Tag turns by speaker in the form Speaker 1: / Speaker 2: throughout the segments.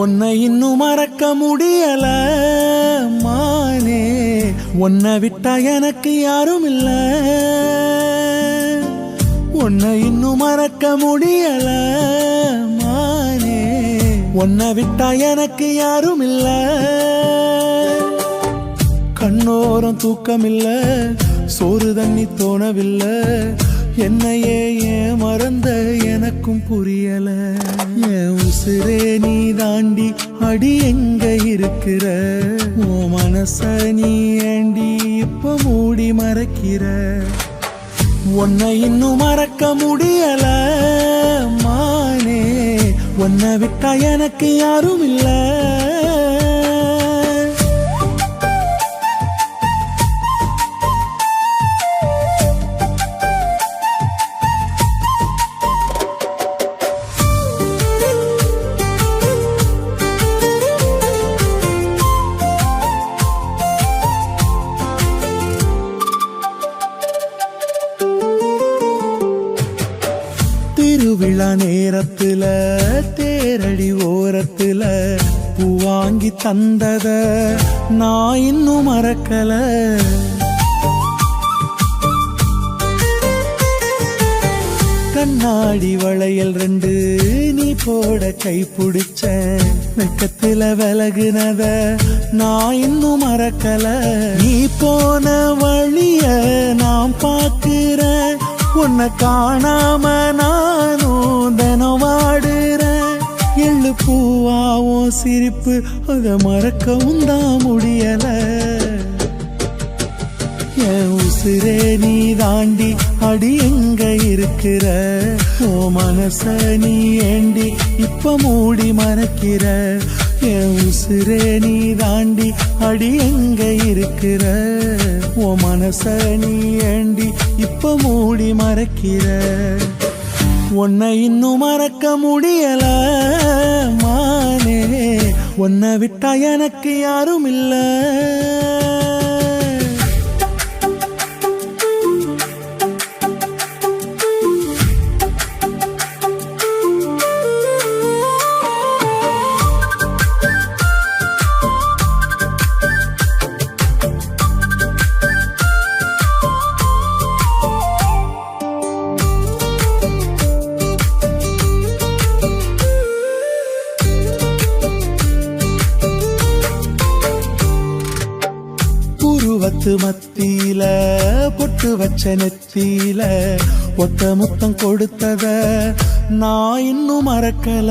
Speaker 1: உன்னை இன்னும் மறக்க முடியல மானே, உன்னை விட்டா எனக்கு யாரும் இல்ல. உன்னை இன்னும் மறக்க முடியல மானே, உன்னை விட்டா எனக்கு யாரும் இல்ல. கண்ணோரம் தூக்கம் இல்ல, சோறு தண்ணி தோணவில்லை, என்னையே ஏன் மறந்த எனக்கும் புரியல. என் உசுரே நீ தாண்டி அடி எங்க இருக்கிற, உன் மனச நீ ஏண்டி இப்ப மூடி மறைக்கிற. உன்னை இன்னும் மறக்க முடியல மானே, உன்னை விட்டா எனக்கு யாரும் இல்ல. திருவிழா நேரத்துல தேரடி ஓரத்துல பூ வாங்கி தந்தத நான் இன்னும் மறக்கல. கண்ணாடி வளையல் 2 நீ போட கை பிடிச்ச வெக்கத்துல விலகுனத நான் இன்னும் மறக்கல. நீ போன வழிய நான் பார்க்கிறேன், உன்னை காணாம நானும் தினம் வாடுறேன். எள்ளு பூவாவும் சிரிப்பு அத மறக்கவும் தான் முடியல. என் உசுரே நீ தாண்டி அடி எங்க இருக்கிற, ஓ மனச நீ ஏண்டி இப்ப மூடி மறைக்கிற. என் உசுரே நீ தாண்டி அடி எங்க இருக்கிற, ஓ மனச நீ ஏண்டி இப்ப மூடி மறைக்கிற. உன்னை இன்னும் மறக்க முடியல மானே, உன்னை விட்டா எனக்கு யாரும் இல்ல. புருவத்து மத்தியில பொட்டு வச்ச நெத்தியில ஒத்த முத்தம் கொடுத்தத நான் இன்னும் மறக்கல.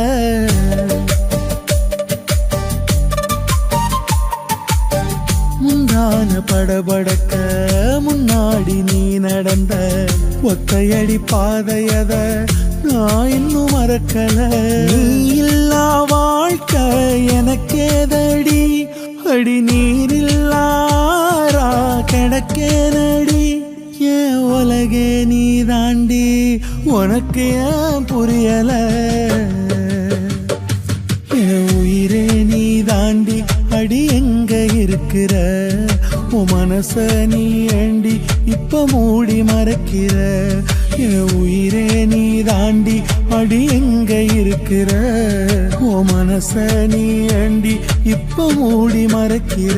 Speaker 1: முந்தான படபடக்க முன்னாடி நீ நடந்த ஒத்தையடி பாதையத நான் இன்னும் மறக்கல. நீ இல்லா வாழ்க்கை எனக்கேதடி, அடி நீரில்லாரா கிடக்கேனடி. ஏன் உலகே நீ தாண்டி உனக்கு ஏன் புரியல. என் உயிரே நீ தாண்டி அடி எங்க இருக்கிற, உன் மனச நீ ஏண்டி இப்ப மூடி மறைக்கிற. என் உயிரே நீ தாண்டி அடி எங்க இருக்கிற, உன் மனச நீ ஏண்டி இப்ப மூடி மறைக்கிற.